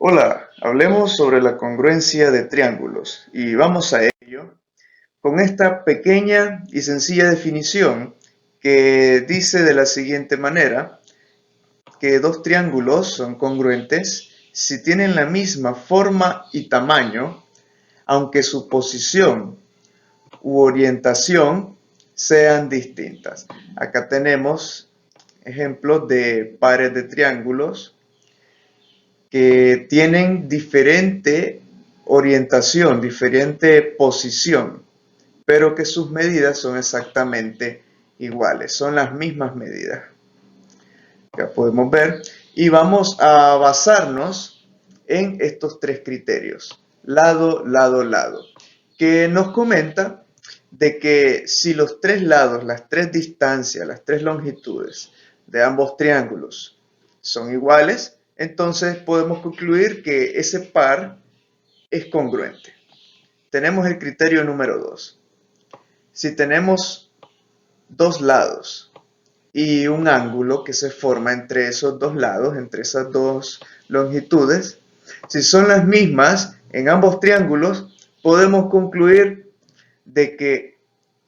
Hola, hablemos sobre la congruencia de triángulos y vamos a ello con esta pequeña y sencilla definición que dice de la siguiente manera que dos triángulos son congruentes si tienen la misma forma y tamaño, aunque su posición u orientación sean distintas. Acá tenemos ejemplos de pares de triángulos que tienen diferente orientación, diferente posición, pero que sus medidas son exactamente iguales, son las mismas medidas. Ya podemos ver y vamos a basarnos en estos tres criterios, lado, lado, lado, que nos comenta de que si los tres lados, las tres distancias, las tres longitudes de ambos triángulos son iguales, entonces podemos concluir que ese par es congruente. Tenemos el criterio número 2. Si tenemos dos lados y un ángulo que se forma entre esos dos lados, entre esas dos longitudes, si son las mismas en ambos triángulos, podemos concluir de que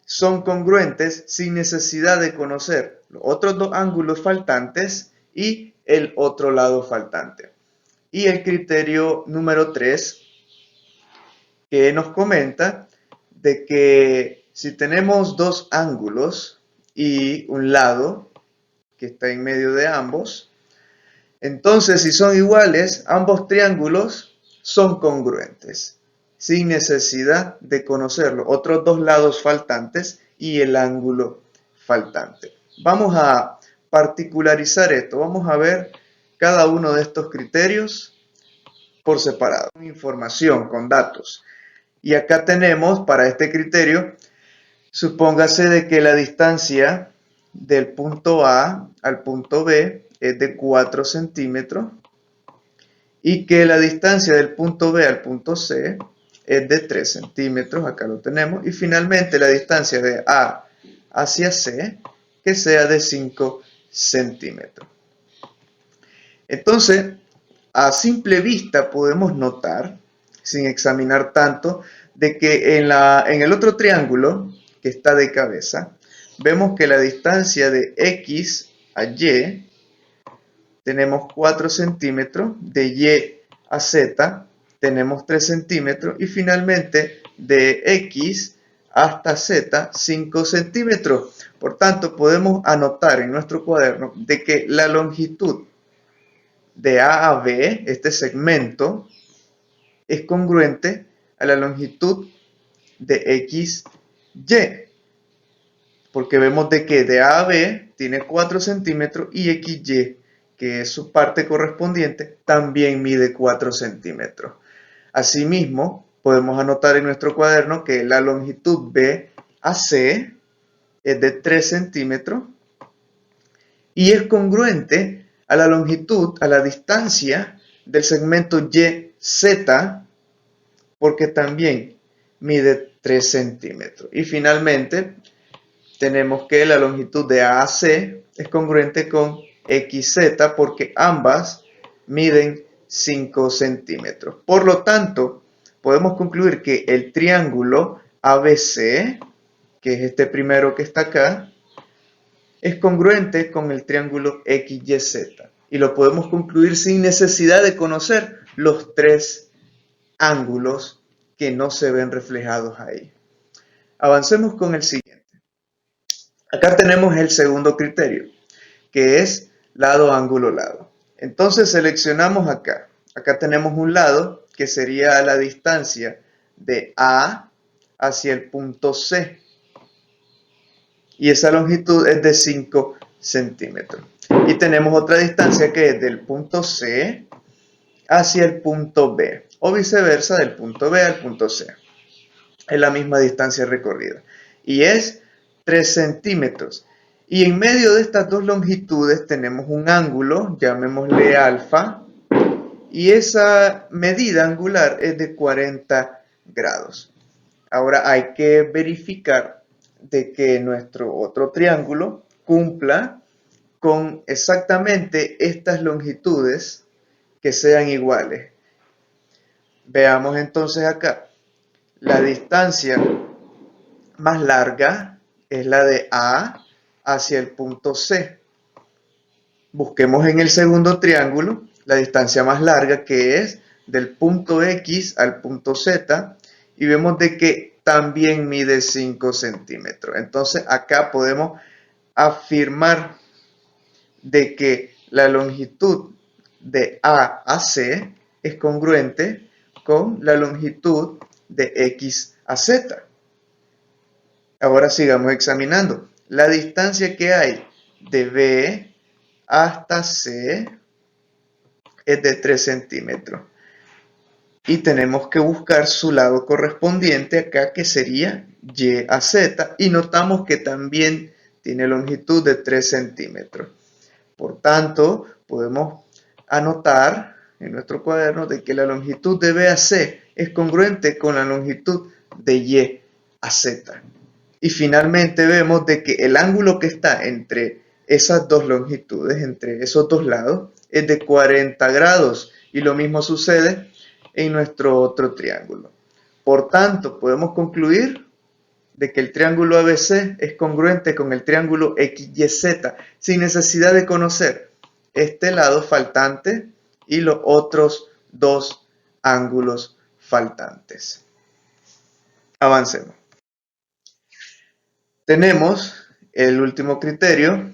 son congruentes sin necesidad de conocer los otros dos ángulos faltantes y el otro lado faltante. Y el criterio número 3 que nos comenta de que si tenemos dos ángulos y un lado que está en medio de ambos, entonces si son iguales, ambos triángulos son congruentes, sin necesidad de conocer los otros dos lados faltantes y el ángulo faltante. Vamos a particularizar esto, vamos a ver cada uno de estos criterios por separado, con información, con datos. Y acá tenemos para este criterio, supóngase de que la distancia del punto A al punto B es de 4 centímetros y que la distancia del punto B al punto C es de 3 centímetros, acá lo tenemos, y finalmente la distancia de A hacia C que sea de 5 centímetros. Entonces, a simple vista podemos notar, sin examinar tanto, de que en el otro triángulo que está de cabeza, vemos que la distancia de X a Y tenemos 4 centímetros, de Y a Z tenemos 3 centímetros y finalmente de X hasta Z 5 centímetros. Por tanto, podemos anotar en nuestro cuaderno de que la longitud de A a B, este segmento, es congruente a la longitud de X, Y, porque vemos de que de A a B tiene 4 centímetros y XY, que es su parte correspondiente, también mide 4 centímetros. Asimismo, podemos anotar en nuestro cuaderno que la longitud B a C es de 3 centímetros y es congruente a la longitud, a la distancia del segmento YZ, porque también mide 3 centímetros. Y finalmente, tenemos que la longitud de A a C es congruente con XZ, porque ambas miden 5 centímetros. Por lo tanto, podemos concluir que el triángulo ABC, que es este primero que está acá, es congruente con el triángulo XYZ y lo podemos concluir sin necesidad de conocer los tres ángulos que no se ven reflejados ahí. Avancemos con el siguiente. Acá tenemos el segundo criterio, que es lado, ángulo, lado. Entonces seleccionamos acá. Acá tenemos un lado que sería la distancia de A hacia el punto C. Y esa longitud es de 5 centímetros. Y tenemos otra distancia que es del punto C hacia el punto B, o viceversa del punto B al punto C. Es la misma distancia recorrida. Y es 3 centímetros. Y en medio de estas dos longitudes tenemos un ángulo, llamémosle alfa, y esa medida angular es de 40 grados. Ahora hay que verificar de que nuestro otro triángulo cumpla con exactamente estas longitudes que sean iguales. Veamos entonces acá. La distancia más larga es la de A hacia el punto C. Busquemos en el segundo triángulo la distancia más larga, que es del punto X al punto Z, y vemos de que también mide 5 centímetros. Entonces acá podemos afirmar de que la longitud de A a C es congruente con la longitud de X a Z. Ahora sigamos examinando. La distancia que hay de B hasta C es de 3 centímetros. Y tenemos que buscar su lado correspondiente acá, que sería Y a Z. Y notamos que también tiene longitud de 3 centímetros. Por tanto, podemos anotar en nuestro cuaderno de que la longitud de B a C es congruente con la longitud de Y a Z. Y finalmente vemos de que el ángulo que está entre esas dos longitudes, entre esos dos lados, es de 40 grados. Y lo mismo sucede en nuestro otro triángulo. Por tanto, podemos concluir de que el triángulo ABC es congruente con el triángulo XYZ sin necesidad de conocer este lado faltante y los otros dos ángulos faltantes. Avancemos. Tenemos el último criterio,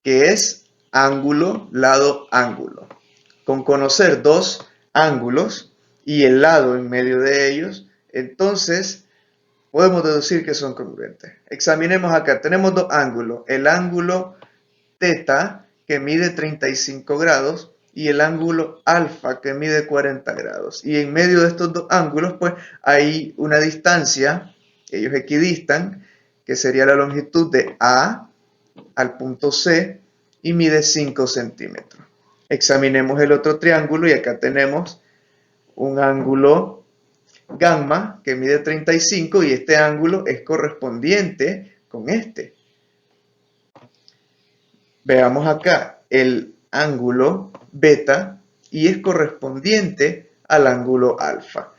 que es ángulo, lado, ángulo. Con conocer dos ángulos y el lado en medio de ellos, entonces podemos deducir que son congruentes. Examinemos acá, tenemos dos ángulos, el ángulo teta, que mide 35 grados, y el ángulo alfa, que mide 40 grados. Y en medio de estos dos ángulos, pues hay una distancia, ellos equidistan, que sería la longitud de A al punto C, y mide 5 centímetros. Examinemos el otro triángulo, y acá tenemos un ángulo gamma que mide 35, y este ángulo es correspondiente con este. Veamos acá el ángulo beta y es correspondiente al ángulo alfa,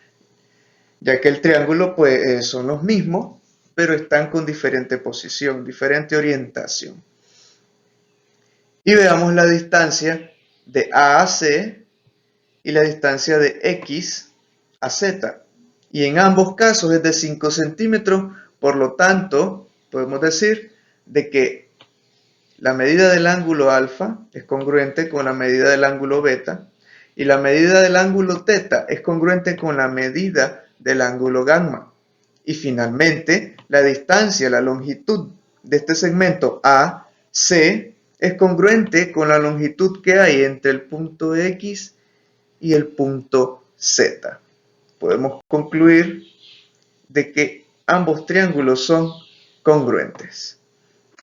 ya que el triángulo pues son los mismos, pero están con diferente posición, diferente orientación. Y veamos la distancia de A a C y la distancia de X a Z. Y en ambos casos es de 5 centímetros, por lo tanto, podemos decir de que la medida del ángulo alfa es congruente con la medida del ángulo beta, y la medida del ángulo teta es congruente con la medida del ángulo gamma. Y finalmente, la distancia, la longitud de este segmento AC es congruente con la longitud que hay entre el punto X y el punto Z. Podemos concluir de que ambos triángulos son congruentes.